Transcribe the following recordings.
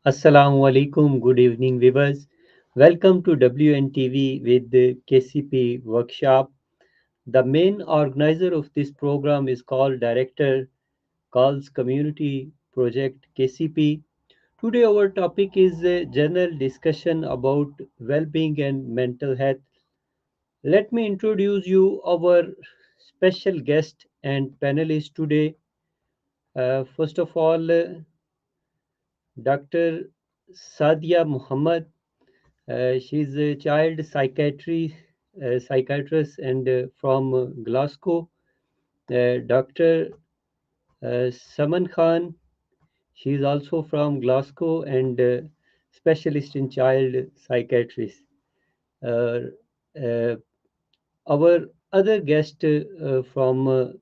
Assalamu alaikum. Good evening, viewers. Welcome to WNTV with the KCP Workshop. The main organizer of this program is called Director Calls Community Project KCP. Today, our topic is a general discussion about well-being and mental health. Let me introduce you our special guest and panelist today. First of all, Dr. Sadia Mohammed. She's a child psychiatrist and from Glasgow. Dr. Saman Khan, she is also from Glasgow and specialist in child psychiatry. Uh, uh, our other guest from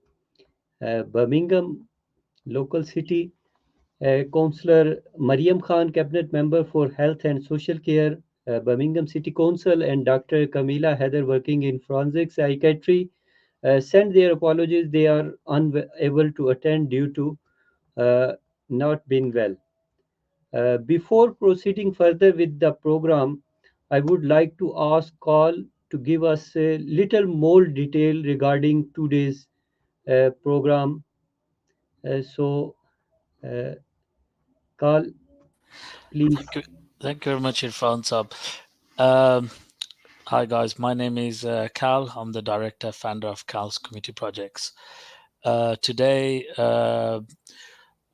Birmingham, local city, Councillor Mariam Khan, Cabinet Member for Health and Social Care, Birmingham City Council, and Dr. Kamila Heather, working in forensic psychiatry, send their apologies. They are unable to attend due to uh, not being well. Before proceeding further with the program, I would like to ask Carl to give us a little more detail regarding today's program. So, uh, Carl, please. Thank you very much, Irfan Sab. Um, Hi guys, my name is Cal. I'm the director, founder of Cal's Community Projects. Today,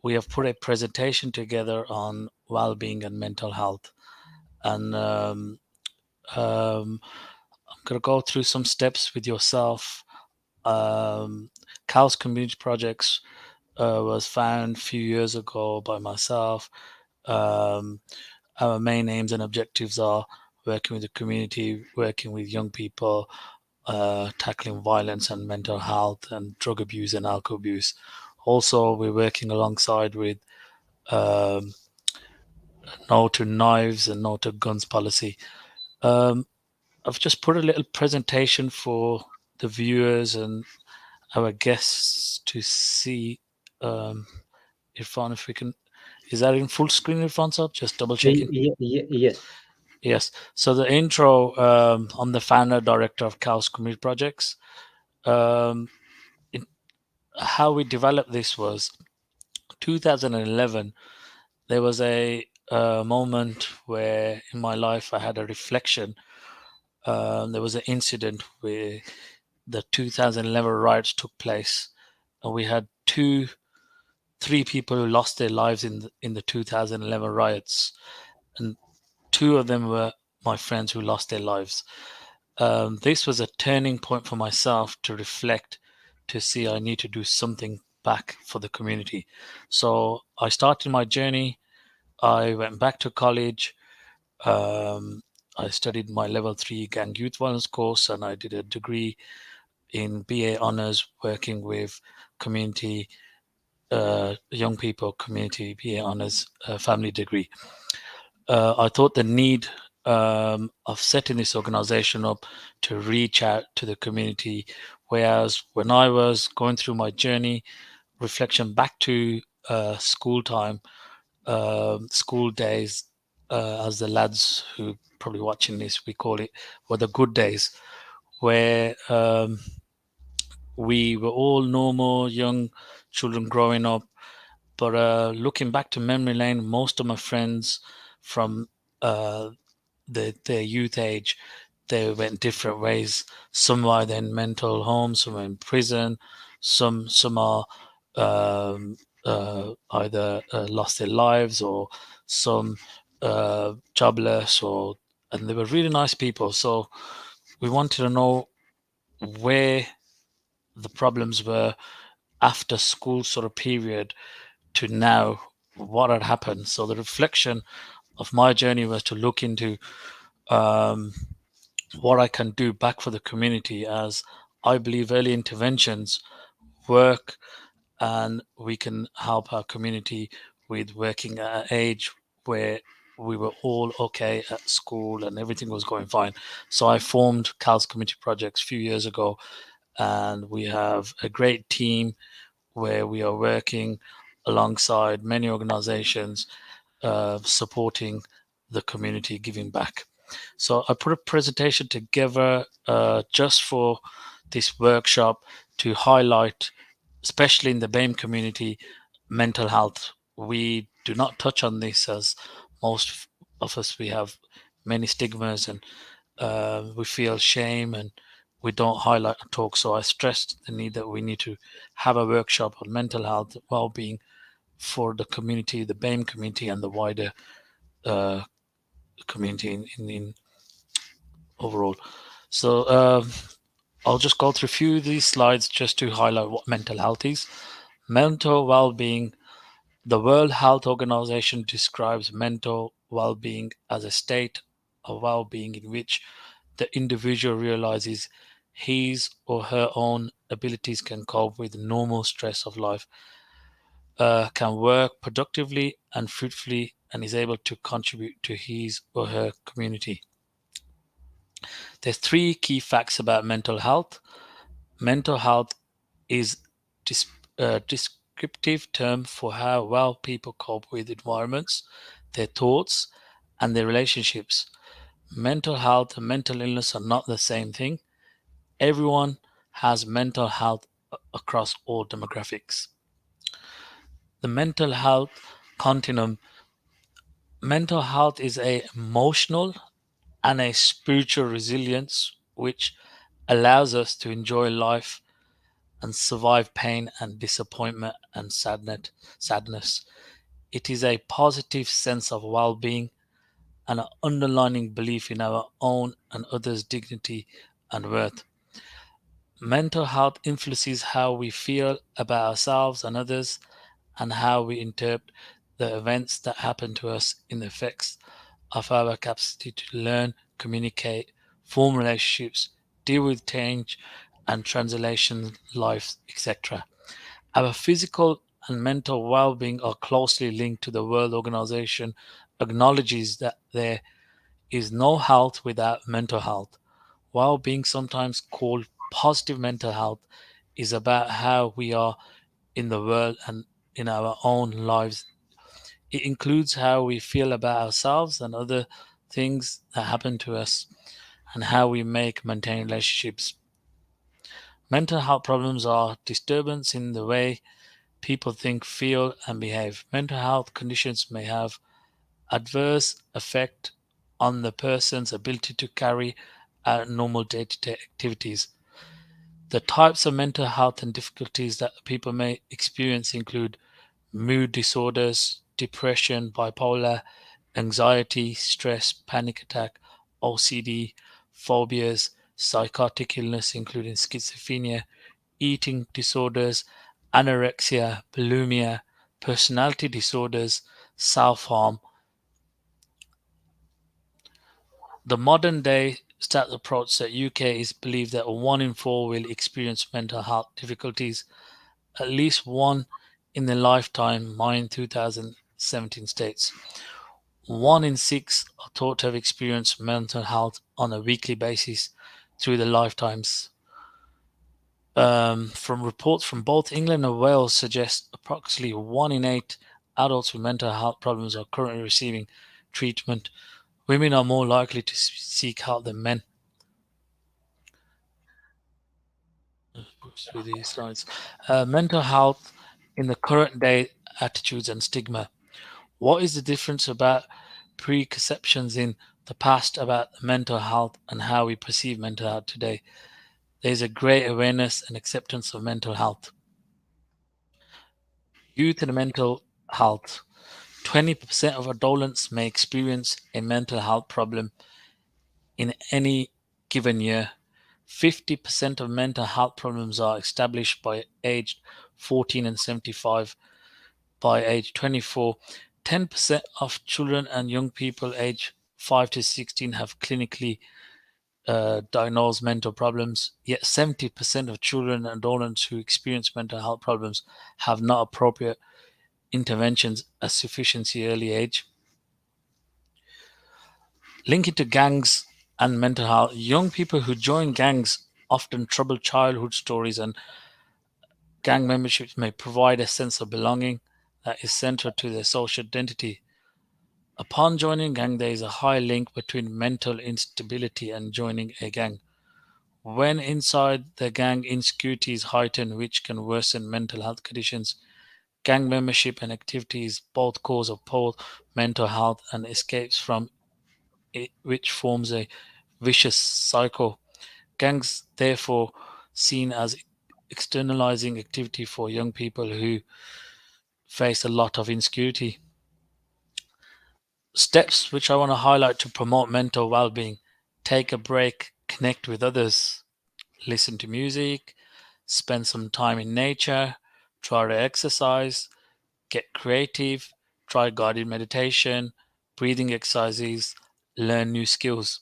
we have put a presentation together on well-being and mental health, and I'm going to go through some steps with yourself. Cal's Community Projects was found a few years ago by myself. Our main aims and objectives are working with the community, working with young people, tackling violence and mental health and drug abuse and alcohol abuse. Also, we're working alongside with um, no to knives and no to guns policy. Um, I've just put a little presentation for the viewers and our guests to see. Irfan, if we can, is that in full screen, Irfan? So just double checking. Yes. Yes. So the intro, I'm the founder director of Chaos Community Projects. Um, how we developed this was 2011. There was a moment where in my life I had a reflection. There was an incident where the 2011 riots took place, and we had three people who lost their lives in the 2011 riots, and two of them were my friends who lost their lives. This was a turning point for myself to reflect, to see I need to do something back for the community. So I started my journey. I went back to college. Um, I studied my level 3 gang youth violence course, and I did a degree in BA honors working with community, young people, community BA honors, family degree. I thought the need of setting this organization up to reach out to the community. Whereas when I was going through my journey, reflection back to school time, school days, as the lads who probably watching this, we call it, were the good days, where we were all normal young children growing up. But looking back to memory lane, most of my friends from uh, their youth age, they went different ways. Some are in mental homes, some are in prison, some are either lost their lives, or some jobless, or and they were really nice people. So we wanted to know where the problems were after school sort of period to now, what had happened. So the reflection of my journey was to look into um, what I can do back for the community, as I believe early interventions work, and we can help our community with working at an age where we were all okay at school and everything was going fine. So I formed Cal's Community Projects a few years ago, and we have a great team where we are working alongside many organizations. supporting the community, giving back. So I put a presentation together just for this workshop to highlight, especially in the BAME community, mental health. We do not touch on this, as most of us, we have many stigmas, and we feel shame, and we don't highlight and talk. So I stressed the need that we need to have a workshop on mental health, well-being for the community, the BAME community, and the wider community in overall. So I'll just go through a few of these slides just to highlight what mental health is. Mental well-being. The World Health Organization describes mental well-being as a state of well-being in which the individual realizes his or her own abilities, can cope with normal stress of life, can work productively and fruitfully, and is able to contribute to his or her community. There's three key facts about mental health. Mental health is a descriptive term for how well people cope with environments, their thoughts, and their relationships. Mental health and mental illness are not the same thing. Everyone has mental health across all demographics. The mental health continuum. Mental health is a emotional and a spiritual resilience which allows us to enjoy life and survive pain and disappointment and sadness. It is a positive sense of well-being and an underlying belief in our own and others' dignity and worth. Mental health influences how we feel about ourselves and others, and how we interpret the events that happen to us in the effects of our capacity to learn, communicate, form relationships, deal with change and translation life, etc. Our physical and mental well-being are closely linked. To the World Organization acknowledges that there is no health without mental health. Well-being, sometimes called positive mental health, is about how we are in the world and in our own lives. It includes how we feel about ourselves and other things that happen to us, and how we maintain relationships. Mental health problems are disturbance in the way people think, feel, and behave. Mental health conditions may have adverse effect on the person's ability to carry out normal day-to-day activities. The types of mental health and difficulties that people may experience include mood disorders, depression, bipolar, anxiety, stress, panic attack, OCD, phobias, psychotic illness including schizophrenia, eating disorders, anorexia, bulimia, personality disorders, self-harm. The modern day stats approach that UK is believed that 1 in 4 will experience mental health difficulties, at least one in their lifetime. Mine 2017 states 1 in 6 are thought to have experienced mental health on a weekly basis through their lifetimes. From reports from both England and Wales suggest approximately 1 in 8 adults with mental health problems are currently receiving treatment. Women are more likely to seek help than men. Through these slides. Mental health in the current day, attitudes and stigma. What is the difference about preconceptions in the past about mental health and how we perceive mental health today? There is a great awareness and acceptance of mental health. Youth and mental health. 20% of adolescents may experience a mental health problem in any given year. 50% of mental health problems are established by age 14 and 75. By age 24, 10% of children and young people aged 5 to 16 have clinically diagnosed mental problems, yet 70% of children and adolescents who experience mental health problems have not appropriate interventions at sufficiently early age. Linking to gangs and mental health, young people who join gangs often troubled childhood stories, and gang memberships may provide a sense of belonging that is central to their social identity. Upon joining a gang, there is a high link between mental instability and joining a gang. When inside the gang, insecurity is heightened, which can worsen mental health conditions. Gang membership and activities both cause of poor mental health and escapes from it, which forms a vicious cycle. Gangs, therefore, seen as externalizing activity for young people who face a lot of insecurity. Steps which I want to highlight to promote mental well-being: take a break, connect with others, listen to music, spend some time in nature, try to exercise, get creative, try guided meditation, breathing exercises, learn new skills.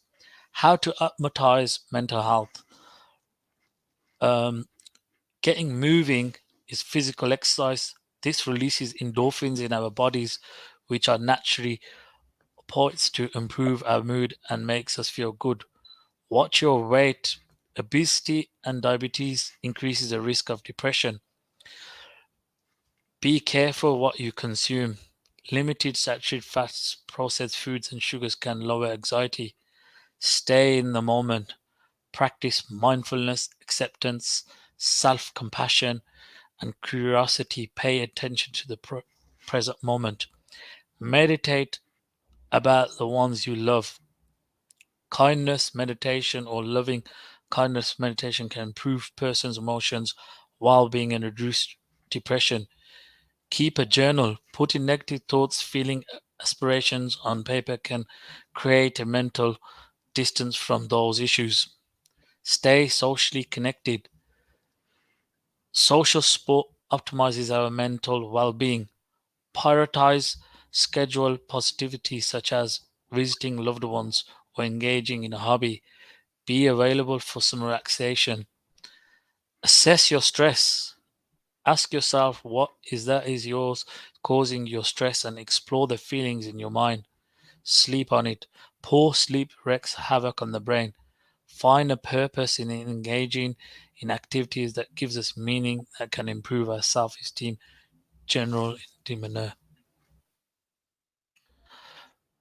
How to optimize mental health? Getting moving is physical exercise. This releases endorphins in our bodies, which are naturally poised to improve our mood and makes us feel good. Watch your weight. Obesity and diabetes increases the risk of depression. Be careful what you consume. Limited saturated fats, processed foods, and sugars can lower anxiety. Stay in the moment. Practice mindfulness, acceptance, self compassion, and curiosity. Pay attention to the present moment. Meditate about the ones you love. Kindness meditation or loving kindness meditation can improve person's emotions, well-being, and reduce depression. Keep a journal. Putting negative thoughts, feeling, aspirations on paper can create a mental distance from those issues. Stay socially connected. Social support optimizes our mental well-being. Prioritize schedule positivity such as visiting loved ones or engaging in a hobby. Be available for some relaxation. Assess your stress. Ask yourself what is yours causing your stress and explore the feelings in your mind. Sleep on it. Poor sleep wreaks havoc on the brain. Find a purpose in engaging in activities that gives us meaning that can improve our self-esteem, general demeanor.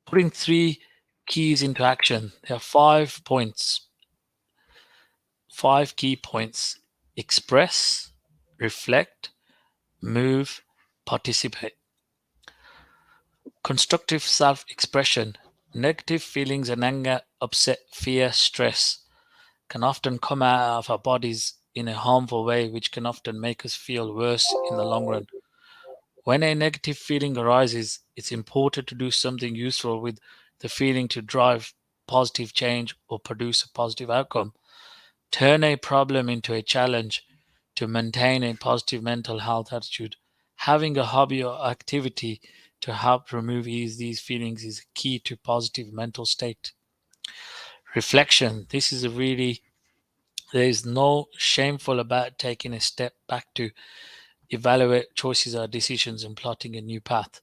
Putting 3 keys into action. There are 5 points. 5 key points: express, reflect, move, participate. Constructive self-expression. Negative feelings and anger, upset, fear, stress can often come out of our bodies in a harmful way, which can often make us feel worse in the long run. When a negative feeling arises, it's important to do something useful with the feeling to drive positive change or produce a positive outcome. Turn a problem into a challenge to maintain a positive mental health attitude. Having a hobby or activity to help remove these feelings is key to positive mental state. Reflection. There is no shameful about taking a step back to evaluate choices or decisions and plotting a new path.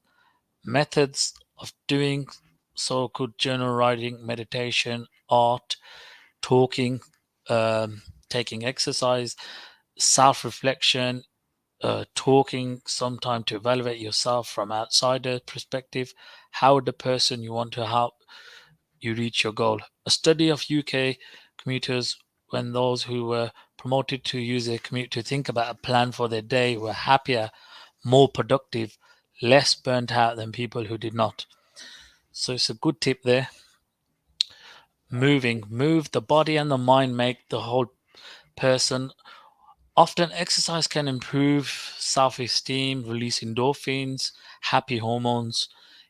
Methods of doing so could journal writing, meditation, art, talking, taking exercise, self-reflection, talking sometime to evaluate yourself from outsider perspective. How would the person you want to help you reach your goal? A study of UK commuters, when those who were promoted to use their commute to think about a plan for their day were happier, more productive, less burnt out than people who did not. So it's a good tip there. Move the body and the mind make the whole person. Often exercise can improve self-esteem, release endorphins, happy hormones.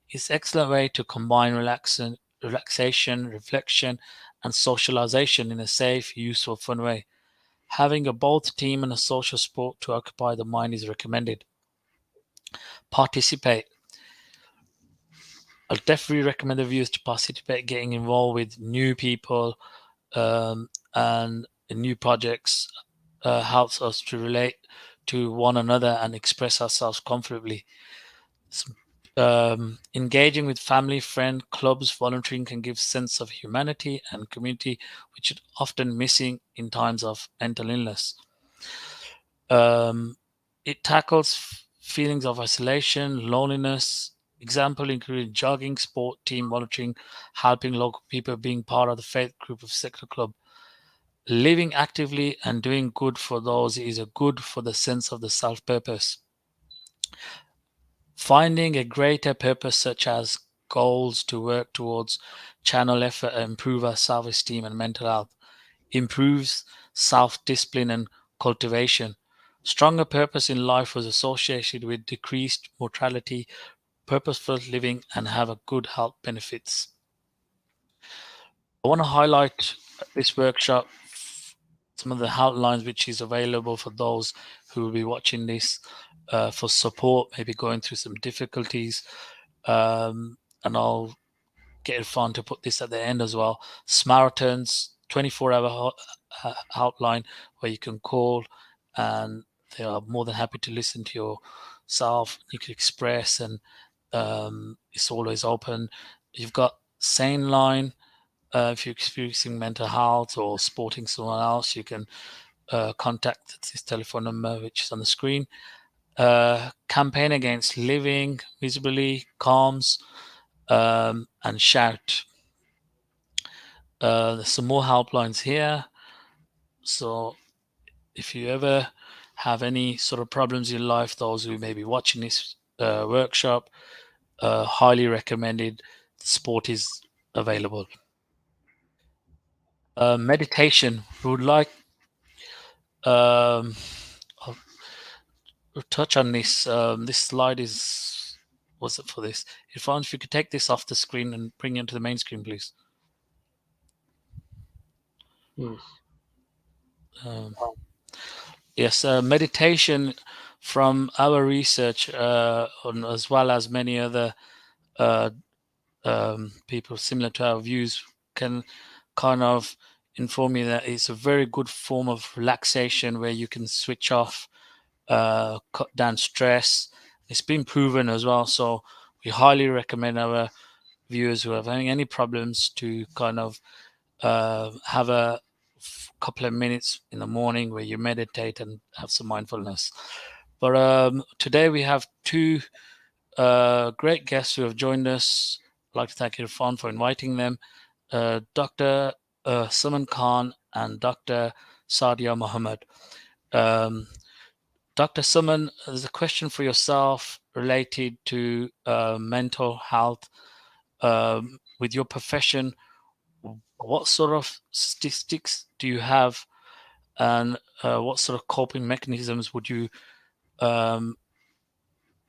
It's an excellent way to combine relaxation, reflection, and socialization in a safe, useful, fun way. Having a both team and a social sport to occupy the mind is recommended. Participate. I'll definitely recommend the viewers to participate, getting involved with new people and new projects helps us to relate to one another and express ourselves comfortably. Engaging with family, friend, clubs, volunteering can give sense of humanity and community, which is often missing in times of mental illness. It tackles feelings of isolation, loneliness, Example include jogging, sport, team volunteering, helping local people, being part of the faith group of secular club. Living actively and doing good for those is a good for the sense of the self-purpose. Finding a greater purpose such as goals to work towards, channel effort, improve our self-esteem and mental health, improves self-discipline and cultivation. Stronger purpose in life was associated with decreased mortality, purposeful living, and have a good health benefits. I want to highlight this workshop, some of the outlines which is available for those who will be watching this for support, maybe going through some difficulties. And I'll get Irfan to put this at the end as well. Samaritans, 24-hour outline where you can call and they are more than happy to listen to yourself. You can express and it's always open. You've got Sane Line. If you're experiencing mental health or supporting someone else, you can contact this telephone number which is on the screen. Campaign against living visibly, calms, and shout. There's some more helplines here. So if you ever have any sort of problems in life, those who may be watching this workshop, highly recommended. Support is available. Meditation. We would like I'll touch on this. This slide is, what's it for this? Irfan, if you could take this off the screen and bring it into the main screen, please. Yes. Yes, meditation from our research, as well as many other people similar to our views, can kind of inform you that it's a very good form of relaxation where you can switch off, cut down stress. It's been proven as well, so we highly recommend our viewers who are having any problems to kind of have a couple of minutes in the morning where you meditate and have some mindfulness. But today we have two great guests who have joined us. I'd like to thank Irfan for inviting them. Dr. Saman Khan and Dr. Sadia Mohammed. Dr. Saman, there's a question for yourself related to mental health. With your profession, what sort of statistics do you have, and what sort of coping mechanisms would you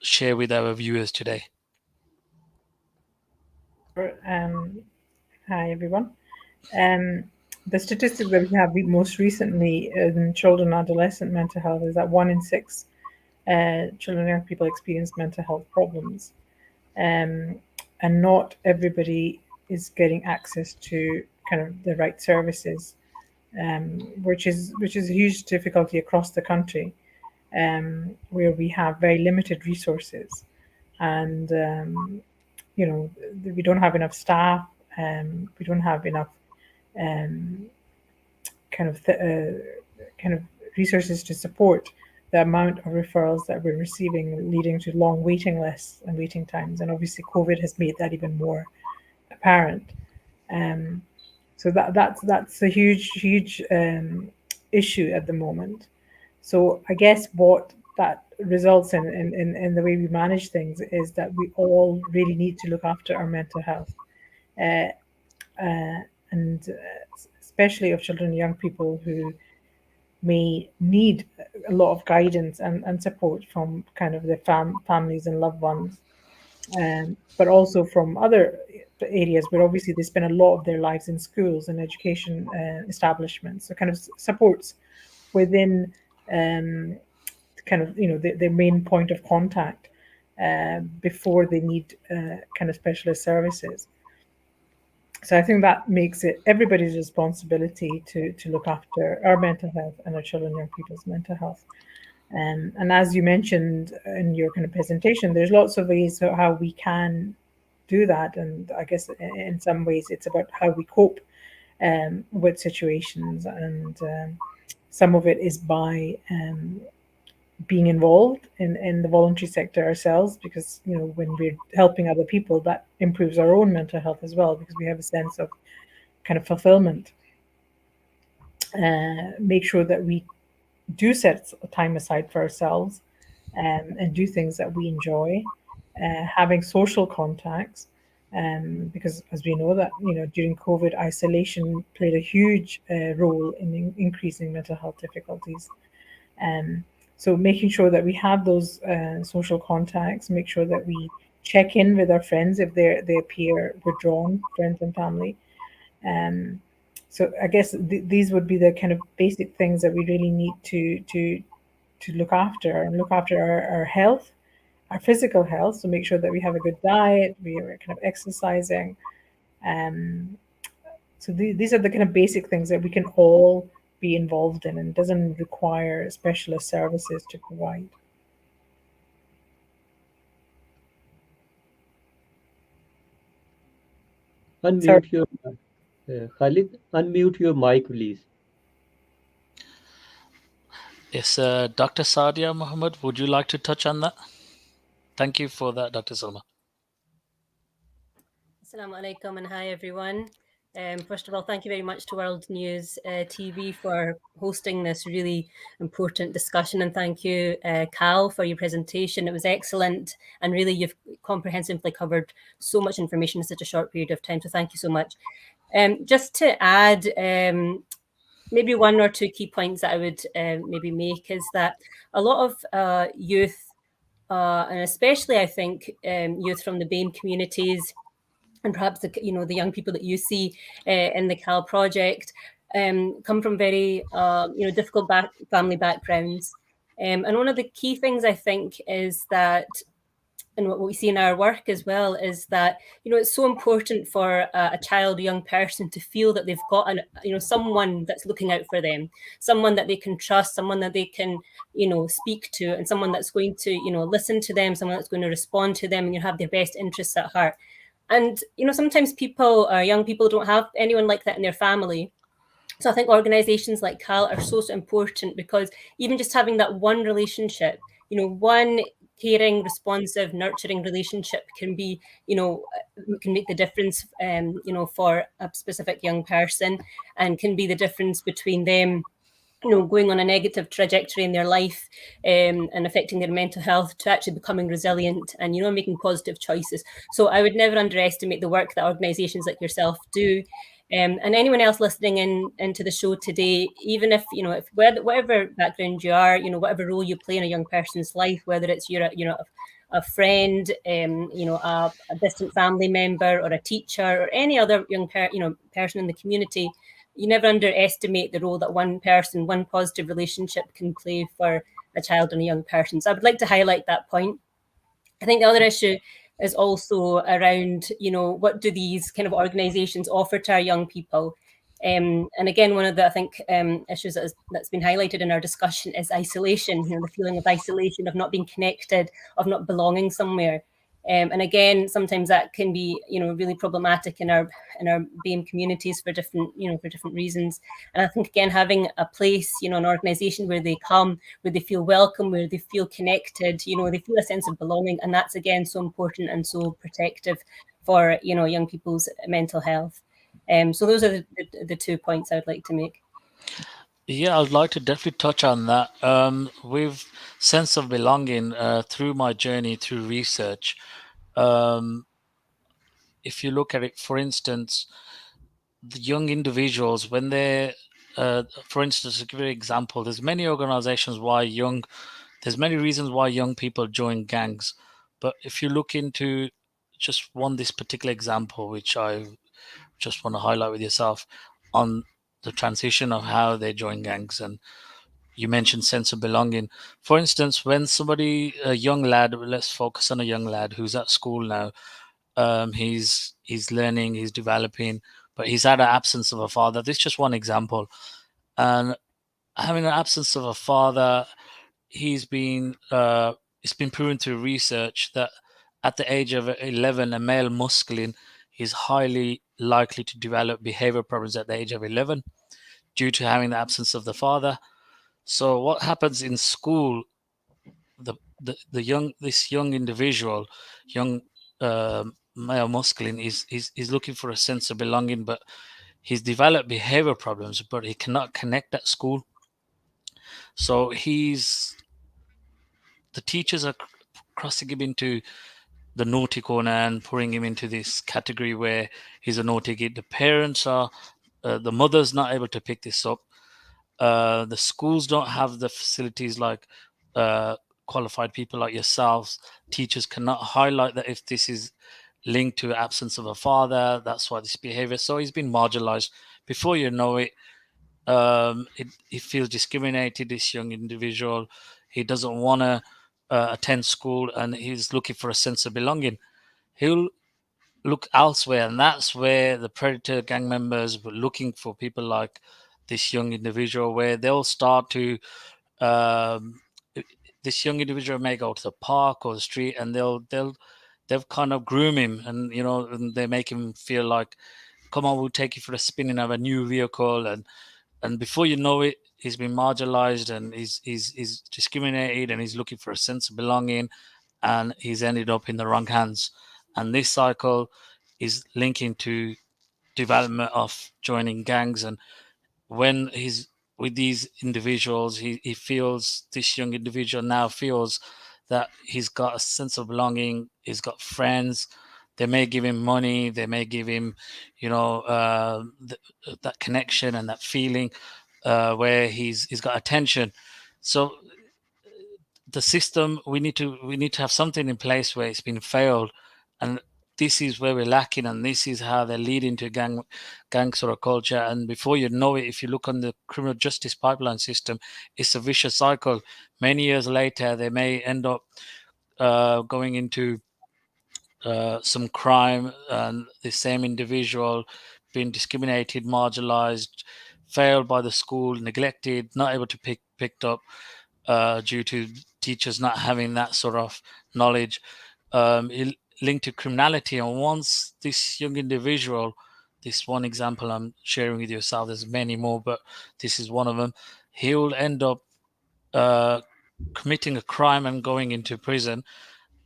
share with our viewers today? Hi, everyone. The statistics that we have most recently in children and adolescent mental health is that 1 in 6 children and young people experience mental health problems. And not everybody is getting access to kind of the right services, which is a huge difficulty across the country, where we have very limited resources, and we don't have enough staff, we don't have enough kind of resources to support the amount of referrals that we're receiving, leading to long waiting lists and waiting times. And obviously, COVID has made that even more apparent. So that's a huge issue at the moment. So I guess what that results in the way we manage things is that we all really need to look after our mental health, and especially of children and young people who may need a lot of guidance and support from kind of their families and loved ones, but also from other areas where obviously they spend a lot of their lives in schools and education establishments. So kind of supports within kind of their main point of contact before they need kind of specialist services. So I think that makes it everybody's responsibility to look after our mental health and our children and young people's mental health. And as you mentioned in your kind of presentation, there's lots of ways how we can do that. And I guess in some ways it's about how we cope with situations. And some of it is by being involved in the voluntary sector ourselves, because when we're helping other people, that improves our own mental health as well, because we have a sense of kind of fulfillment. Make sure that we do set time aside for ourselves, and do things that we enjoy. Having social contacts, because as we know that during COVID, isolation played a huge role in increasing mental health difficulties. So making sure that we have those social contacts, make sure that we check in with our friends if they appear withdrawn, friends and family. So I guess these would be the kind of basic things that we really need to look after, and look after our health, our physical health. So make sure that we have a good diet, we are kind of exercising. So these are the kind of basic things that we can all be involved in, and it doesn't require specialist services to provide. Unmute your Khalid, unmute your mic, please. Yes, Dr. Sadia Mohammed, would you like to touch on that? Thank you for that, Dr. Salma. Assalamu alaikum and hi everyone. First of all, thank you very much to World News TV for hosting this really important discussion, and thank you, Cal, for your presentation. It was excellent, and really you've comprehensively covered so much information in such a short period of time, so thank you so much. Just to add maybe one or two key points that I would maybe make is that a lot of youth, and especially I think youth from the BAME communities, and perhaps the young people that you see in the CAL project, come from very difficult family backgrounds. And one of the key things I think is that, and what we see in our work as well, is that it's so important for a child, a young person, to feel that they've got someone that's looking out for them, someone that they can trust, someone that they can speak to, and someone that's going to listen to them, someone that's going to respond to them, and have their best interests at heart. And sometimes young people don't have anyone like that in their family. So I think organizations like CAL are so important, because even just having that one relationship, one caring, responsive, nurturing relationship can be, can make the difference, for a specific young person, and can be the difference between them going on a negative trajectory in their life, and affecting their mental health, to actually becoming resilient and making positive choices. So I would never underestimate the work that organizations like yourself do. And anyone else listening into the show today, even if whatever background you are, whatever role you play in a young person's life, whether it's you're a friend, a distant family member, or a teacher, or any other young person in the community, you never underestimate the role that one person, one positive relationship can play for a child and a young person. So I would like to highlight that point. I think the other issue is also around, what do these kind of organizations offer to our young people? And again, one of the, I think, issues that's been highlighted in our discussion is isolation, the feeling of isolation, of not being connected, of not belonging somewhere. And again, sometimes that can be, really problematic in our BAME communities for different reasons. And I think, again, having a place, an organization where they come, where they feel welcome, where they feel connected, they feel a sense of belonging, and that's again so important and so protective for young people's mental health. So those are the 2 points I would like to make. Yeah, I'd like to definitely touch on that. With sense of belonging, through my journey through research, if you look at it, for instance, the young individuals, when they're, for instance, to give you an example, there's many organizations there's many reasons why young people join gangs. But if you look into just this particular example, which I just want to highlight with yourself, on the transition of how they join gangs, and you mentioned sense of belonging. For instance, when a young lad, let's focus on a young lad who's at school now, he's learning, he's developing, but he's had an absence of a father. This is just one example. And having an absence of a father, it's been proven through research that at the age of 11, a male masculine is highly likely to develop behavior problems at the age of 11 due to having the absence of the father. So what happens in school, this young individual, young male masculine, is looking for a sense of belonging, but he's developed behavior problems, but he cannot connect at school. So the teachers are crossing him into the naughty corner and putting him into this category where he's a naughty kid. The parents are, the mother's not able to pick this up. The schools don't have the facilities like qualified people like yourselves. Teachers cannot highlight that if this is linked to absence of a father, that's why this behavior. So he's been marginalized. Before you know it, he feels discriminated, this young individual. He doesn't want to attend school, and he's looking for a sense of belonging. He'll look elsewhere, and that's where the predator gang members were looking for people like this young individual, where they'll start to this young individual may go to the park or the street, and they'll kind of groom him, and and they make him feel like, come on, we'll take you for a spin and have a new vehicle, and before you know it, he's been marginalized, and he's discriminated, and he's looking for a sense of belonging, and he's ended up in the wrong hands. And this cycle is linking to development of joining gangs. And when he's with these individuals, he feels, this young individual now feels that he's got a sense of belonging, he's got friends, they may give him money, they may give him, that connection and that feeling where he's got attention. So the system, we need to have something in place where it's been failed, and this is where we're lacking, and this is how they lead into gang sort of culture. And before you know it, if you look on the criminal justice pipeline system, it's a vicious cycle. Many years later, they may end up going into some crime, and the same individual being discriminated, marginalized, failed by the school, neglected, not able to picked up due to teachers not having that sort of knowledge, linked to criminality. And once this young individual, this one example I'm sharing with yourself, there's many more, but this is one of them, he will end up committing a crime and going into prison.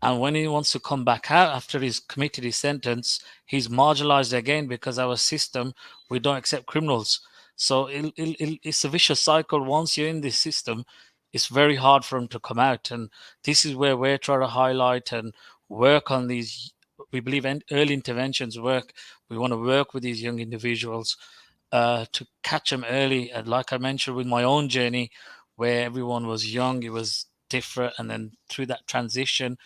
And when he wants to come back out after he's committed his sentence, he's marginalized again, because our system, we don't accept criminals. So it's a vicious cycle. Once you're in this system, it's very hard for him to come out. And this is where we're trying to highlight and work on these. We believe early interventions work. We want to work with these young individuals to catch them early. And like I mentioned with my own journey, where everyone was young, it was different. And then through that transition,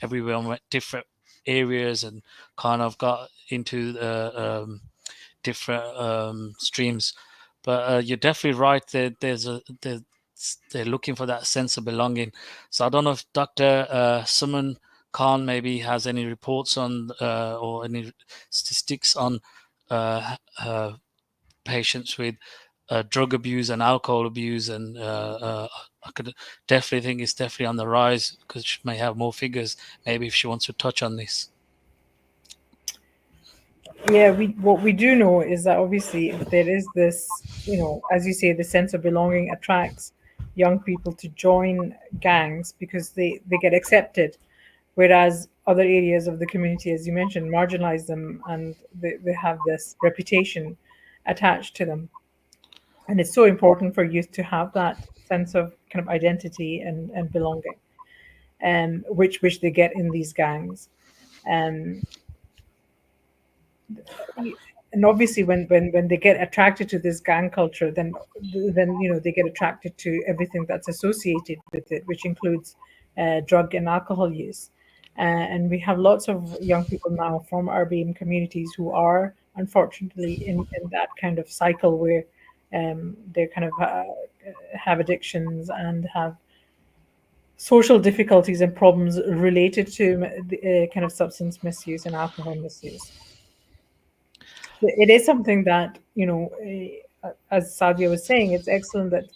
everyone went different areas and kind of got into the different streams. But you're definitely right. They're looking for that sense of belonging. So I don't know if Dr. Saman Khan maybe has any reports on or any statistics on patients with drug abuse and alcohol abuse, and I could definitely think it's definitely on the rise, because she may have more figures. Maybe if she wants to touch on this. Yeah, what we do know is that obviously if there is this, as you say, the sense of belonging attracts young people to join gangs because they get accepted, whereas other areas of the community, as you mentioned, marginalize them, and they have this reputation attached to them. And it's so important for youth to have that sense of kind of identity and belonging, which they get in these gangs. And obviously when they get attracted to this gang culture, then they get attracted to everything that's associated with it, which includes drug and alcohol use. And we have lots of young people now from urban communities who are unfortunately in that kind of cycle where they kind of have addictions and have social difficulties and problems related to the kind of substance misuse and alcohol misuse. It is something that, as Sadia was saying, it's excellent that,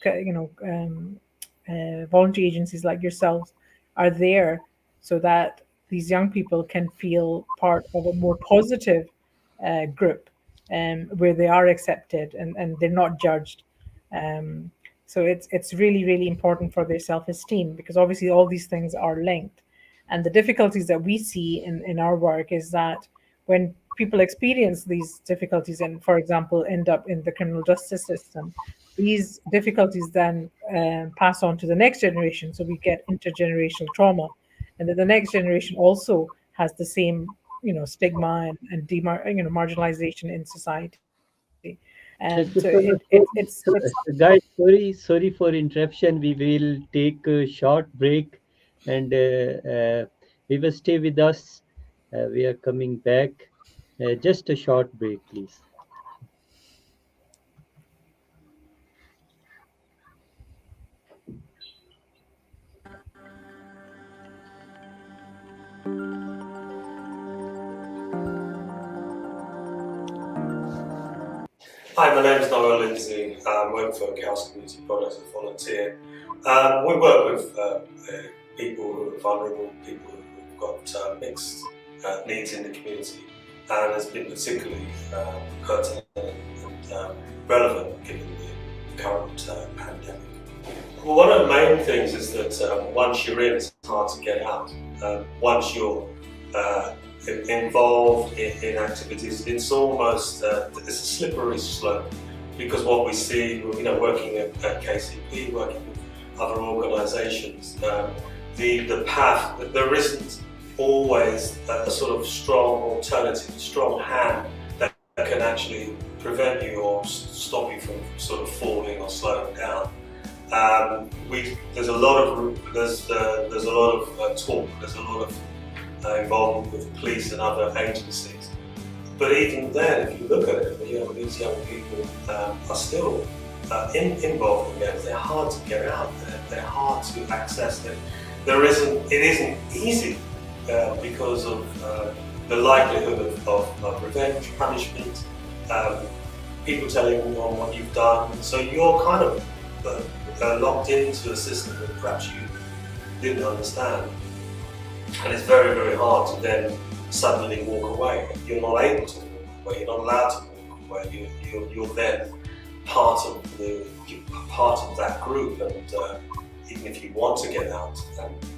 voluntary agencies like yourselves are there so that these young people can feel part of a more positive group where they are accepted and they're not judged. So it's really, really important for their self-esteem, because obviously all these things are linked. And the difficulties that we see in our work is that when people experience these difficulties and, for example, end up in the criminal justice system, these difficulties then pass on to the next generation. So we get intergenerational trauma, and then the next generation also has the same, stigma and marginalization in society. And so Guys, sorry for interruption. We will take a short break, and we will stay with us. We are coming back. Just a short break, please. Hi, my name is Noel Lindsay. I'm working for Council Community Projects as a volunteer. We work with people who are vulnerable, people who've got mixed needs in the community, and it's been particularly pertinent and relevant given the current pandemic. Well, one of the main things is that once you're in, it's hard to get out. Once you're involved in activities, it's almost it's a slippery slope, because what we see, working at KCP, working with other organisations, the path, there isn't always a sort of strong alternative, strong hand that can actually prevent you or stop you from sort of falling or slowing down. There's a lot of talk, there's a lot of involvement with police and other agencies. But even then, if you look at it, these young people are still involved in games. They're hard to get out, they're hard to access. It isn't easy because of the likelihood of revenge, punishment, people telling you on what you've done. So you're kind of locked into a system that perhaps you didn't understand. And it's very, very hard to then suddenly walk away. You're not able to walk away, you're not allowed to walk away. You're then part of that group, and even if you want to get out,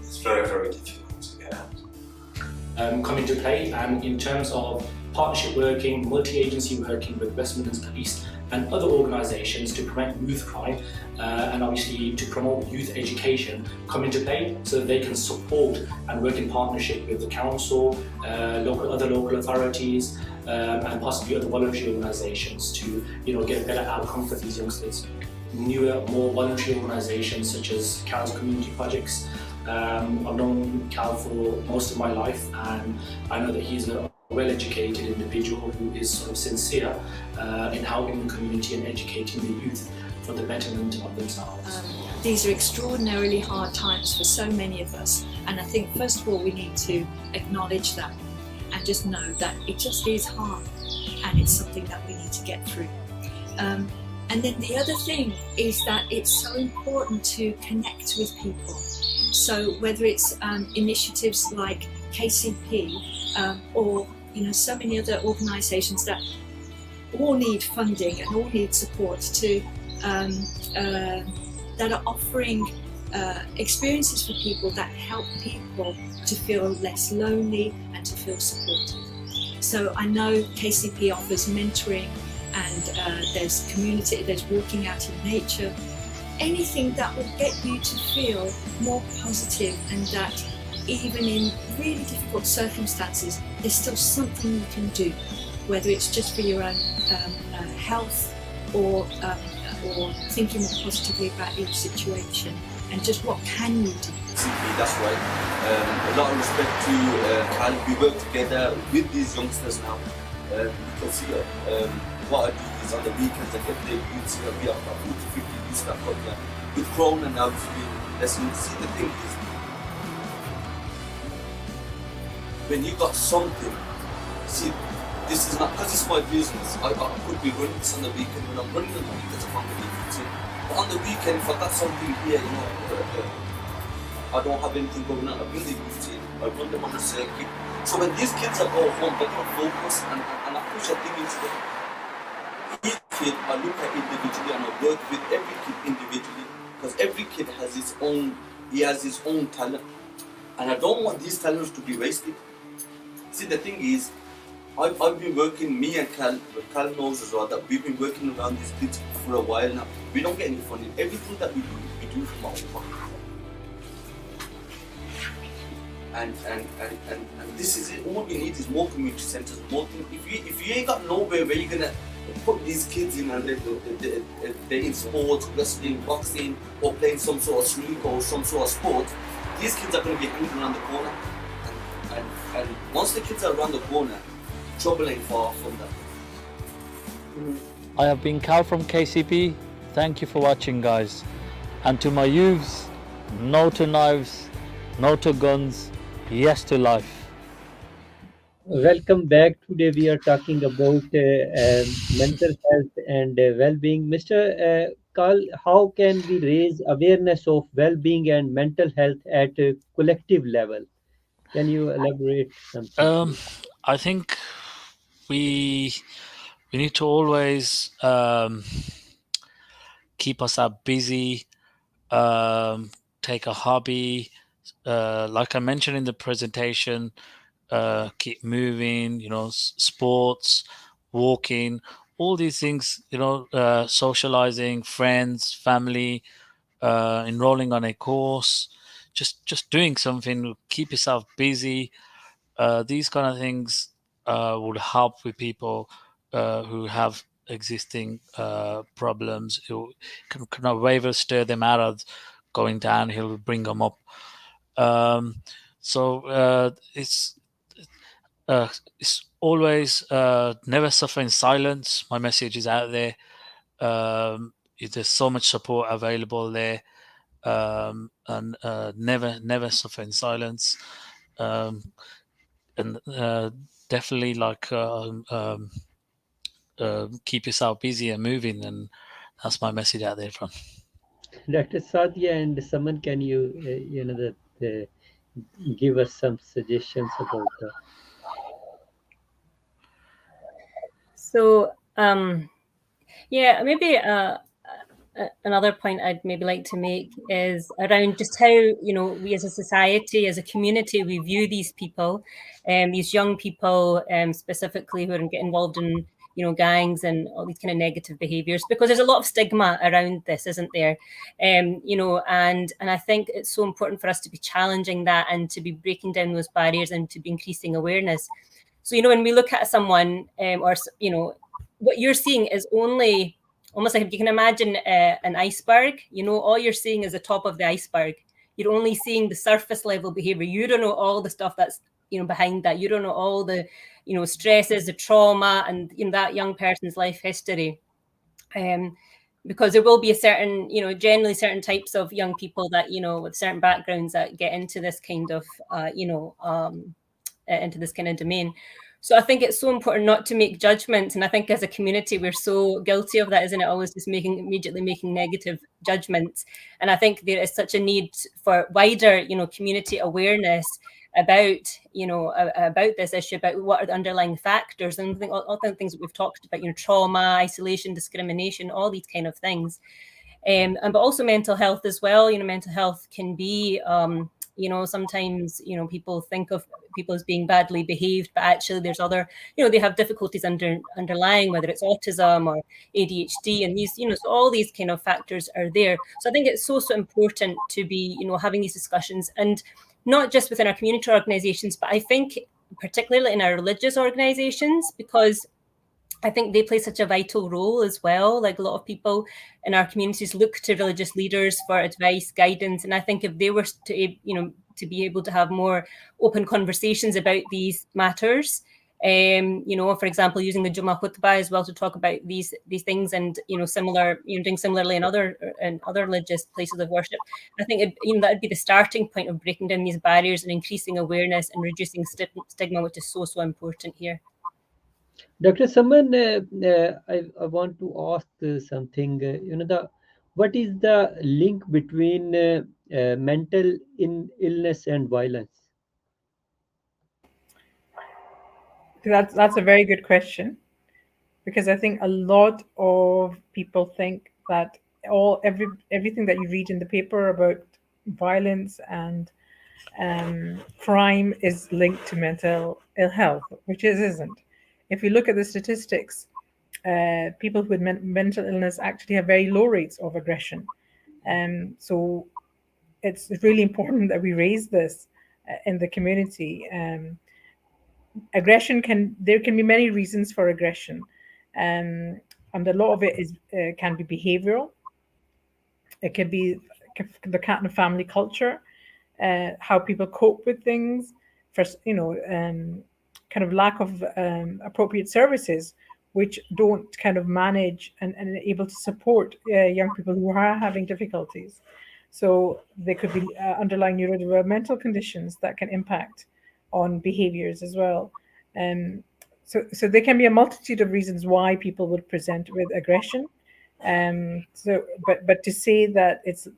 it's very, very difficult to get out. Come into play, and in terms of partnership working, multi-agency working with West Midlands Police and other organisations to prevent youth crime and obviously to promote youth education come into play, so that they can support and work in partnership with the council, other local authorities, and possibly other voluntary organisations to get a better outcome for these youngsters. Newer, more voluntary organisations such as Cal's community projects. I've known Cal for most of my life, and I know that he's a well-educated individual who is sort of sincere in helping the community and educating the youth for the betterment of themselves. These are extraordinarily hard times for so many of us, and I think first of all we need to acknowledge that and just know that it just is hard, and it's something that we need to get through. And then the other thing is that it's so important to connect with people. So whether it's initiatives like KCP or so many other organisations that all need funding and all need support to that are offering experiences for people that help people to feel less lonely and to feel supported. So I know KCP offers mentoring, and there's community, there's walking out in nature, anything that will get you to feel more positive, and that even in really difficult circumstances, there's still something you can do, whether it's just for your own health or thinking more positively about your situation, and just what can you do. That's right. A lot of respect to Cal. We work together with these youngsters now. You can see what I do is on the weekends I get the youths here. We have about 40 to 50 youths that come here. With Corona now, let's see, the thing is, when you got something, see, this is not, because it's my business, I could be running this on the weekend. When I'm running on the weekends, I can't get anything. But on the weekend, if I got something here, I don't have anything going on, I bring the youths in, I run them on the circuit. So when these kids are going home, they're going to focus, and I push a thing into them. kid, I look at individually and I work with every kid individually, because every kid has his own talent, and I don't want these talents to be wasted. See, the thing is, I've been working, me and Cal knows as well, that we've been working around these kids for a while now. We don't get any funding. Everything that we do from our own pocket. And this is it. All we need is more community centres, more things. If you ain't got nowhere where you're gonna put these kids in and they're in sports, wrestling, boxing, or playing some sort of snooker or some sort of sport, these kids are gonna be hanging around the corner. And once the kids are around the corner, trouble ain't far from them. I have been Cal from KCP. Thank you for watching, guys. And to my youths, no to knives, no to guns, yes to life. Welcome back. Today we are talking about mental health and well-being. Mr. Carl, how can we raise awareness of well-being and mental health at a collective level? Can you elaborate something? I think we need to always keep ourselves busy, take a hobby, like I mentioned in the presentation, keep moving, sports, walking, all these things, socializing, friends, family, enrolling on a course, just doing something, keep yourself busy. These kind of things would help with people who have existing problems, who can kind of waver, stir them out of going downhill, bring them up. So it's always never suffer in silence. My message is out there. There's so much support available there, and never suffer in silence. And definitely keep yourself busy and moving, and that's my message out there from Dr. Sadia and Saman, can you give us some suggestions about that? So, yeah, maybe another point I'd maybe like to make is around just how, we as a society, as a community, we view these people, these young people, specifically who are get involved in, gangs and all these kind of negative behaviours, because there's a lot of stigma around this, isn't there? And I think it's so important for us to be challenging that and to be breaking down those barriers and to be increasing awareness. So, when we look at someone, what you're seeing is only almost like, if you can imagine an iceberg, all you're seeing is the top of the iceberg. You're only seeing the surface level behavior. You don't know all the stuff that's, behind that. You don't know all the, stresses, the trauma, and that young person's life history. Because there will be a certain, generally certain types of young people that, with certain backgrounds that get into this kind of, into this kind of domain. So I think it's so important not to make judgments. And I think as a community, we're so guilty of that, isn't it? Always just immediately making negative judgments. And I think there is such a need for wider, community awareness about, about this issue, about what are the underlying factors. And I think all the things that we've talked about, trauma, isolation, discrimination, all these kind of things. But also mental health as well. Mental health can be, sometimes, people think of people as being badly behaved, but actually there's other, they have difficulties underlying, whether it's autism or ADHD, and these, so all these kind of factors are there. So I think it's so important to be, having these discussions, and not just within our community organisations, but I think particularly in our religious organisations, because I think they play such a vital role as well. Like, a lot of people in our communities look to religious leaders for advice, guidance. And I think if they were to, to be able to have more open conversations about these matters, for example, using the Jummah khutbah as well to talk about these things, and, similar, doing similarly in other religious places of worship. I think that would be the starting point of breaking down these barriers and increasing awareness and reducing stigma, which is so important here. Dr. Saman, I want to ask something. What is the link between mental illness and violence? That's a very good question. because I think a lot of people think that everything that you read in the paper about violence and crime is linked to mental ill health, which it isn't. If you look at the statistics, people with mental illness actually have very low rates of aggression. So it's really important that we raise this in the community. There can be many reasons for aggression, and a lot of it is can be behavioral. It can be the kind of family culture, how people cope with things, for kind of lack of appropriate services, which don't kind of manage and able to support young people who are having difficulties. So there could be underlying neurodevelopmental conditions that can impact on behaviors as well. So there can be a multitude of reasons why people would present with aggression. But to say that it's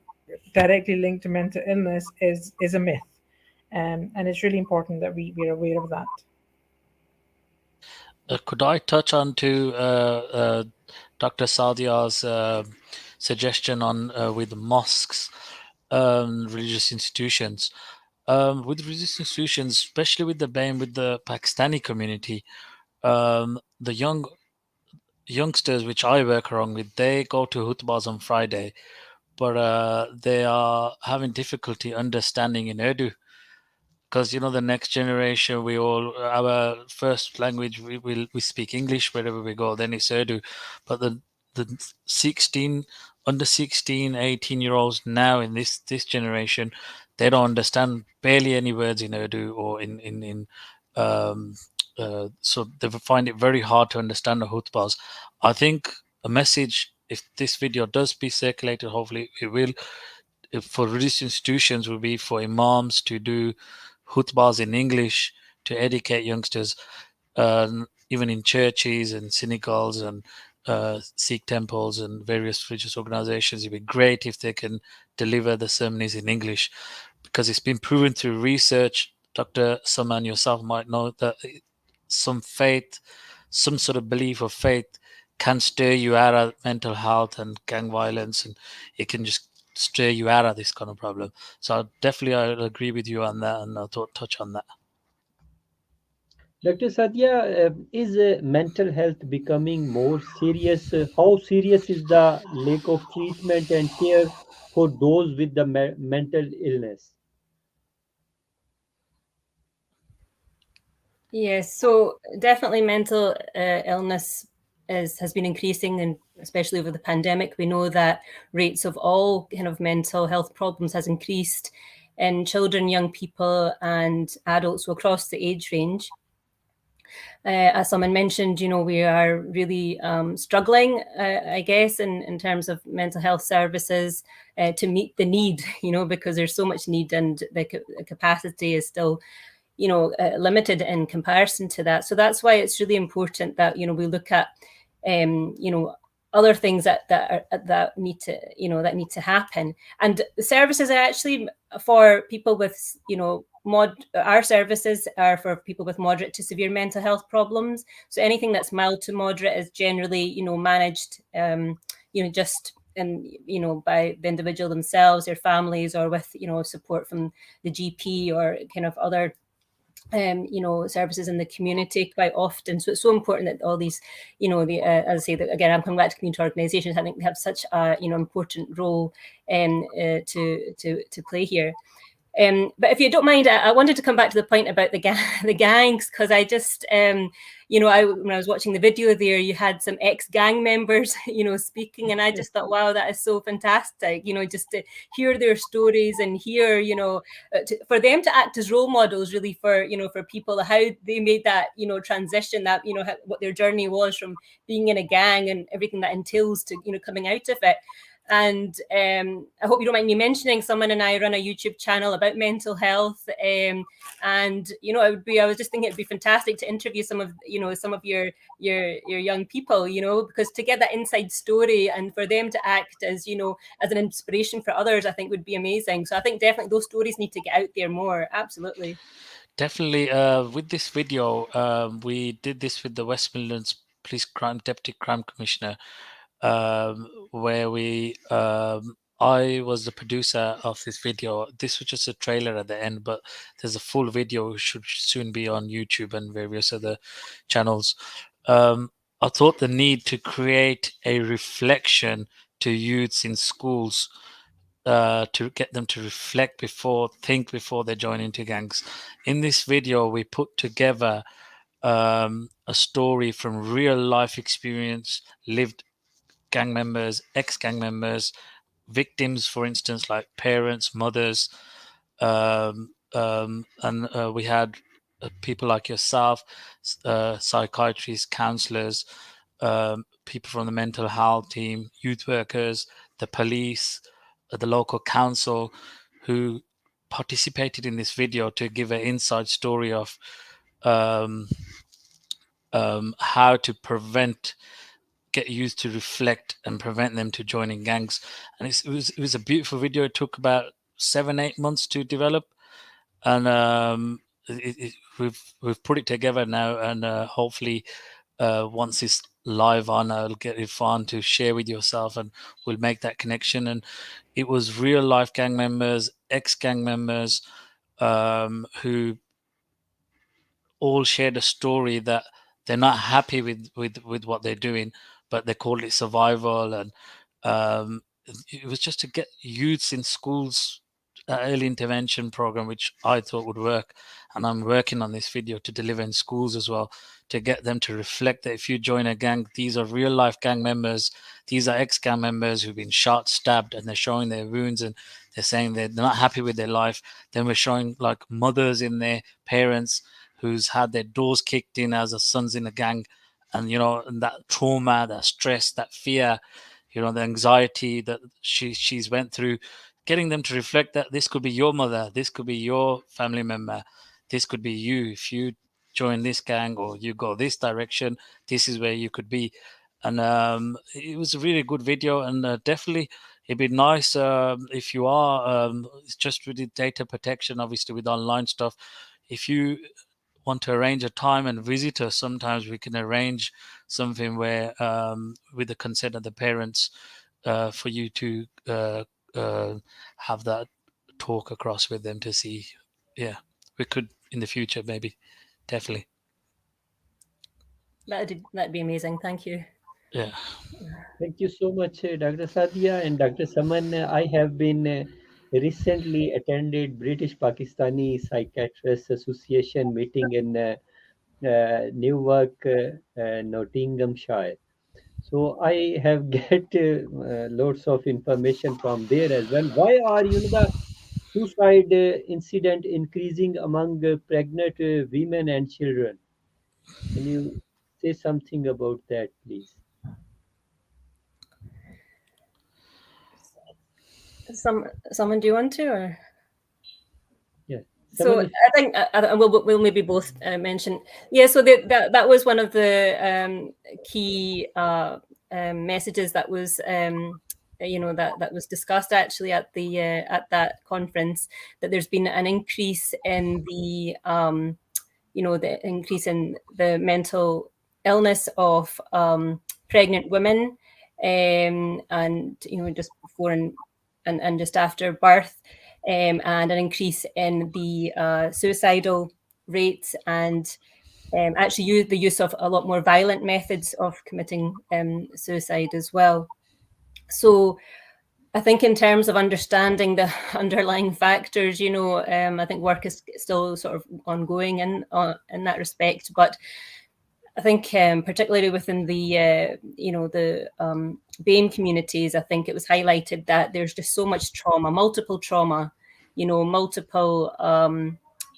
directly linked to mental illness is a myth, and it's really important that we're aware of that. Could I touch on to Dr. Sadia's suggestion on with mosques, religious institutions? With religious institutions, especially with the Pakistani community, the youngsters which I work around with, they go to khutbahs on Friday, but they are having difficulty understanding in Urdu. Because the next generation, our first language, we speak English wherever we go, then it's Urdu. But the under 16, 18-year-olds now in this generation, they don't understand barely any words in Urdu or so they find it very hard to understand the khutbahs. I think a message, if this video does be circulated, hopefully it will, for religious institutions, will be for imams to do khutbahs in English to educate youngsters, even in churches and synagogues and Sikh temples and various religious organizations. It'd be great if they can deliver the sermons in English, because it's been proven through research. Dr. Saman, yourself might know that some sort of belief of faith can stir you out of mental health and gang violence, and it can just stir you out of this kind of problem. So I'll agree with you on that, and I'll touch on that. Dr. Sadia, is mental health becoming more serious? How serious is the lack of treatment and care for those with the mental illness? Yes, so definitely mental illness has been increasing, and especially over the pandemic, we know that rates of all kind of mental health problems has increased in children, young people, and adults across the age range. As someone mentioned, we are really struggling, I guess, in terms of mental health services to meet the need, because there's so much need and the capacity is still limited in comparison to that. So that's why it's really important that we look at other things that need to happen. And the services are actually for people with our services are for people with moderate to severe mental health problems. So anything that's mild to moderate is generally managed just by the individual themselves, their families, or with support from the GP or kind of other services in the community quite often. So it's so important that all these, as I say, that again, I'm coming back to community organisations. I think they have such a important role to play here. But if you don't mind, I wanted to come back to the point about the gangs, because I just, when I was watching the video there, you had some ex-gang members, speaking, and I just thought, wow, that is so fantastic, just to hear their stories and hear, for them to act as role models, really, for people, how they made that, transition, that, what their journey was from being in a gang and everything that entails to, coming out of it. And I hope you don't mind me mentioning, Saman and I run a YouTube channel about mental health, and I was just thinking it'd be fantastic to interview some of your young people, because to get that inside story and for them to act as as an inspiration for others, I think would be amazing. So I think definitely those stories need to get out there more. Absolutely. Definitely. With this video, we did this with the West Midlands Deputy Crime Commissioner, where I was the producer of this video. This was just a trailer at the end, but there's a full video which should soon be on YouTube and various other channels. I thought the need to create a reflection to youths in schools, to get them to think before they join into gangs. In this video, we put together a story from real life experience, lived gang members, ex-gang members, victims, for instance, like parents, mothers, and we had people like yourself, psychiatrists, counsellors, people from the mental health team, youth workers, the police, the local council, who participated in this video to give an inside story of how to get youth to reflect and prevent them to joining gangs. And it was a beautiful video. It took about 7-8 months to develop, and we've put it together now, and hopefully once it's live on, I'll get Irfan to share with yourself, and we'll make that connection. And it was real life gang members, ex-gang members, who all shared a story that they're not happy with what they're doing, but they called it survival. And it was just to get youths in schools, early intervention program, which I thought would work. And I'm working on this video to deliver in schools as well, to get them to reflect that if you join a gang, these are real life gang members. These are ex-gang members who've been shot, stabbed, and they're showing their wounds, and they're saying they're not happy with their life. Then we're showing like mothers in their parents who's had their doors kicked in as a son's in a gang, and and that trauma, that stress, that fear, the anxiety that she's went through, getting them to reflect that this could be your mother, this could be your family member, this could be you. If you join this gang or you go this direction, this is where you could be. And it was a really good video, and definitely it'd be nice if you are, it's just with the data protection, obviously with online stuff, if you want to arrange a time and visit us, sometimes we can arrange something where, with the consent of the parents, for you to have that talk across with them to see. Yeah, we could in the future, maybe, definitely. That'd be amazing. Thank you. Yeah. Thank you so much, Dr. Sadia and Dr. Saman. I have been recently attended British Pakistani Psychiatrists Association meeting in Newark, Nottinghamshire. So I have get lots of information from there as well. Why are the suicide incident increasing among pregnant women and children? Can you say something about that, please? Someone, do you want to? Or? Yeah. So I think we'll maybe both mention. Yeah. So that was one of the key messages that was that was discussed actually at the at that conference, that there's been an increase in the the increase in the mental illness of pregnant women, and just before and just after birth, and an increase in the suicidal rates, and actually the use of a lot more violent methods of committing suicide as well. So I think in terms of understanding the underlying factors, I think work is still sort of ongoing in that respect. But I think particularly within the the BAME communities, I think it was highlighted that there's just so much trauma, multiple trauma, multiple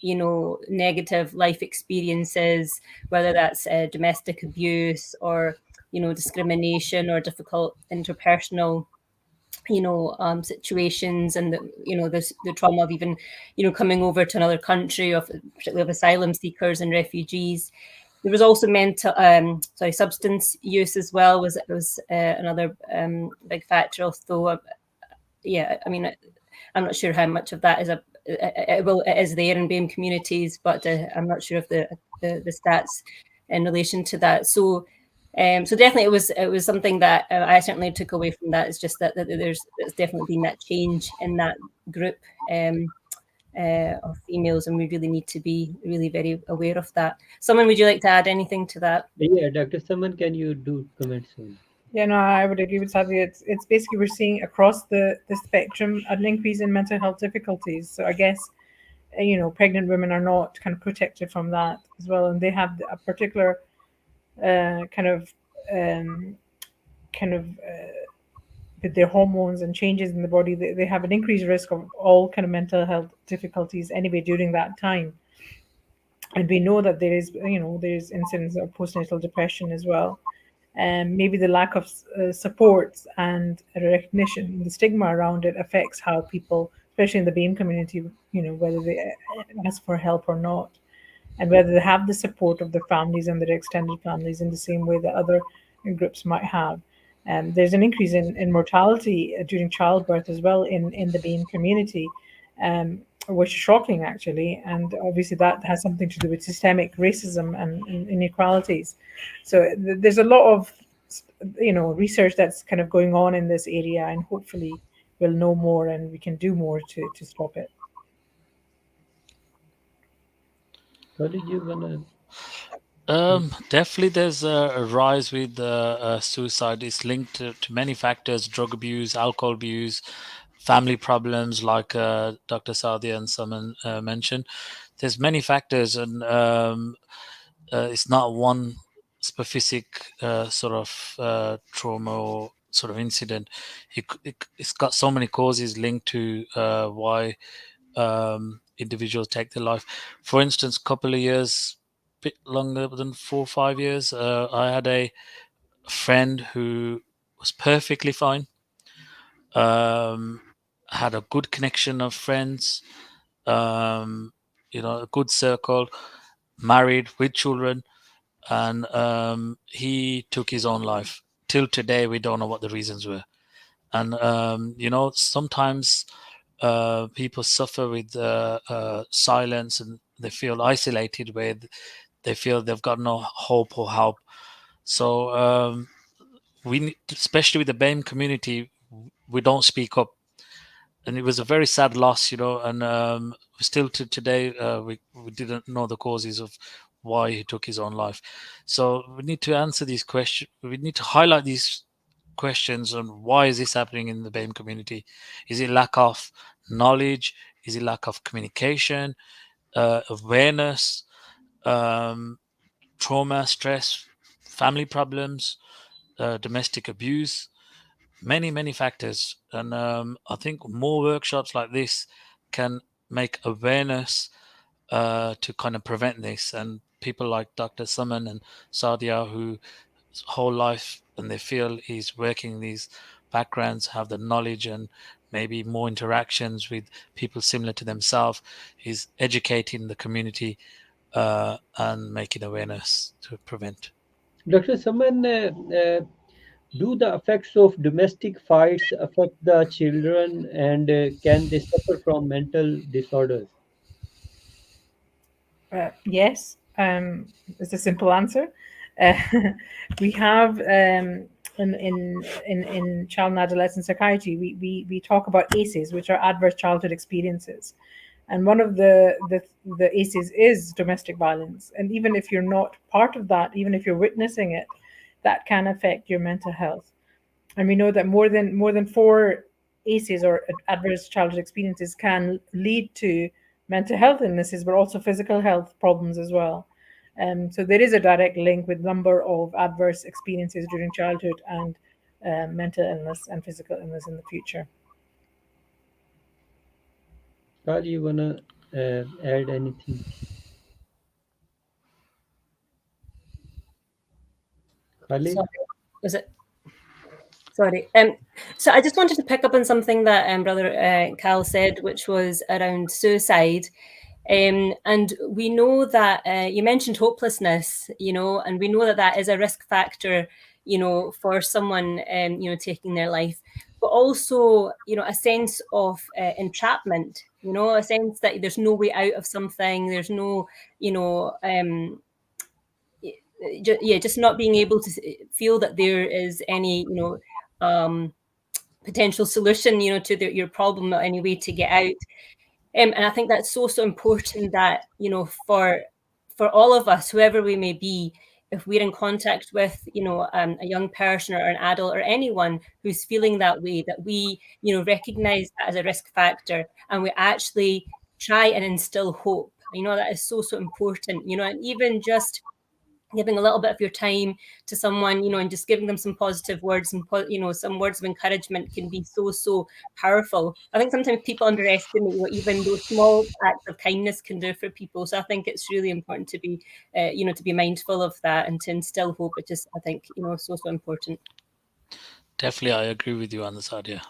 negative life experiences, whether that's domestic abuse or discrimination or difficult interpersonal situations, and the trauma of even coming over to another country, particularly of asylum seekers and refugees. There was also substance use as well was another big factor. Although, I mean, I'm not sure how much of that is it is there in BAME communities, but I'm not sure of the stats in relation to that. So So definitely it was something that I certainly took away from that. It's just that there's definitely been that change in that group of females, and we really need to be really very aware of that. Saman, would you like to add anything to that? Yeah, Dr. Saman, can you do comments soon? Yeah, no, I would agree with Sadia. It's basically we're seeing across the spectrum an increase in mental health difficulties. So I guess pregnant women are not kind of protected from that as well, and they have a particular with their hormones and changes in the body, they have an increased risk of all kind of mental health difficulties anyway during that time. And we know that there's incidents of postnatal depression as well. And maybe the lack of support and recognition, the stigma around it affects how people, especially in the BAME community, whether they ask for help or not, and whether they have the support of their families and their extended families in the same way that other groups might have. There's an increase in mortality during childbirth as well in the BAME community, which is shocking actually. And obviously that has something to do with systemic racism and inequalities. So there's a lot of research that's kind of going on in this area, and hopefully we'll know more and we can do more to stop it. Khalid, you wanna? Definitely there's a rise with suicide. It's linked to many factors: drug abuse, alcohol abuse, family problems, like Dr. Sadia and Saman mentioned. There's many factors, and it's not one specific sort of trauma or sort of incident. It's got so many causes linked to why individuals take their life. For instance, a couple of years, bit longer than 4 or 5 years, I had a friend who was perfectly fine, had a good connection of friends, a good circle, married with children, and he took his own life. Till today, we don't know what the reasons were. And sometimes people suffer with silence, and they feel isolated, where they feel they've got no hope or help. So we need, especially with the BAME community, we don't speak up, and it was a very sad loss, and still to today we didn't know the causes of why he took his own life. So we need to answer these questions. We need to highlight these questions on why is this happening in the BAME community. Is it lack of knowledge? Is it lack of communication, awareness, trauma, stress, family problems, domestic abuse? Many factors, and I think more workshops like this can make awareness to kind of prevent this. And people like Dr. Saman and Sadia, whose whole life and they feel is working in these backgrounds, have the knowledge and maybe more interactions with people similar to themselves, is educating the community and making awareness to prevent. Dr. Saman, do the effects of domestic fights affect the children, and can they suffer from mental disorders? Yes, it's a simple answer. Uh, we have in child and adolescent psychiatry, we talk about ACEs, which are adverse childhood experiences, and one of the ACEs is domestic violence. And even if you're not part of that, even if you're witnessing it, that can affect your mental health. And we know that more than 4 ACEs, or adverse childhood experiences, can lead to mental health illnesses, but also physical health problems as well. So there is a direct link with number of adverse experiences during childhood and mental illness and physical illness in the future. Carl, you wanna add anything? Khalid? Sorry, was it? Sorry. So I just wanted to pick up on something that Brother Cal said, which was around suicide. And we know that you mentioned hopelessness, and we know that that is a risk factor, for someone, taking their life, but also, a sense of entrapment, a sense that there's no way out of something. There's no, just not being able to feel that there is any, potential solution, to your problem, or any way to get out. And I think that's so important that, for all of us, whoever we may be, if we're in contact with, a young person or an adult or anyone who's feeling that way, that we, recognize that as a risk factor, and we actually try and instill hope. That is so important, and even just giving a little bit of your time to someone, and just giving them some positive words and, some words of encouragement can be so powerful. I think sometimes people underestimate what even those small acts of kindness can do for people. So I think it's really important to be, to be mindful of that and to instill hope. It just, I think, so important. Definitely, I agree with you on this, Sadia.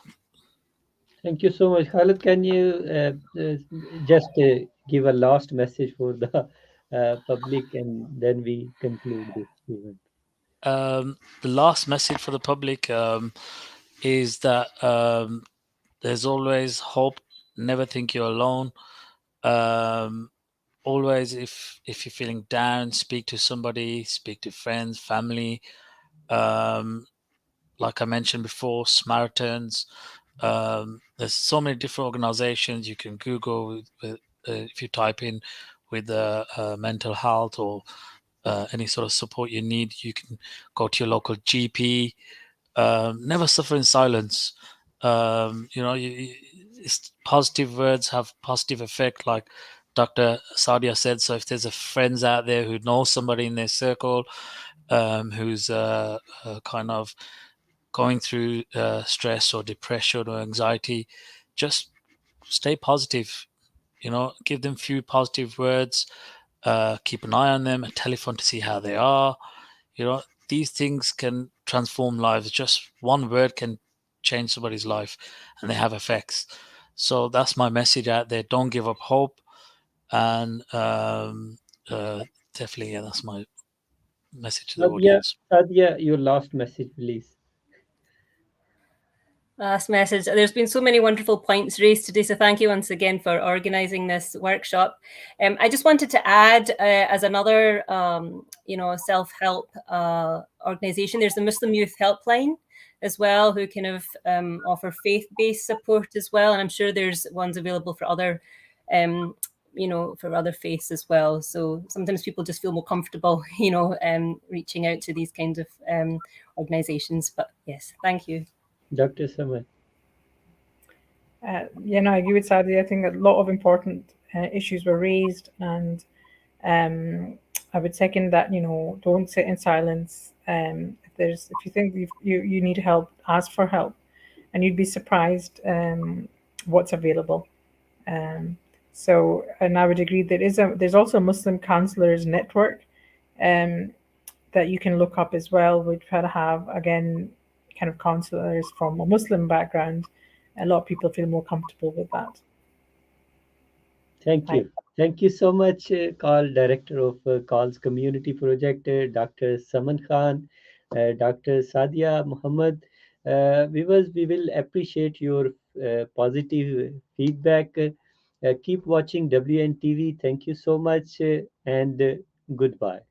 Thank you so much. Khalid, can you just give a last message for the public, and then we conclude this event? The last message for the public is that there's always hope. Never think you're alone. Always, if you're feeling down, speak to somebody, speak to friends, family. Like I mentioned before, Samaritans. There's so many different organizations you can Google if you type in with mental health or any sort of support you need. You can go to your local GP. Never suffer in silence. It's positive words have positive effect, like Dr. Sadia said. So if there's a friends out there who know somebody in their circle who's kind of going through stress or depression or anxiety, just stay positive. Give them few positive words. Keep an eye on them, a telephone to see how they are. These things can transform lives. Just one word can change somebody's life, and they have effects. So that's my message out there. Don't give up hope, and definitely, that's my message to the audience. Sadia, your last message, please. Last message. There's been so many wonderful points raised today, so thank you once again for organising this workshop. I just wanted to add, as another, self-help organisation, there's the Muslim Youth Helpline as well, who kind of offer faith-based support as well, and I'm sure there's ones available for other, for other faiths as well. So sometimes people just feel more comfortable, reaching out to these kinds of organisations. But yes, thank you. Dr. Saman. I agree with Sadia. I think a lot of important issues were raised, and I would second that. Don't sit in silence. If you think you need help, ask for help, and you'd be surprised what's available. And I would agree there's also a Muslim counselors network that you can look up as well. We try to have, again, kind of counselors from a Muslim background. A lot of people feel more comfortable with that. Thank you. Thank you so much, Carl, Director of Carl's Community Project, Dr. Saman Khan, Dr. Sadia, Mohammed. We will appreciate your positive feedback. Keep watching WNTV. Thank you so much, and goodbye.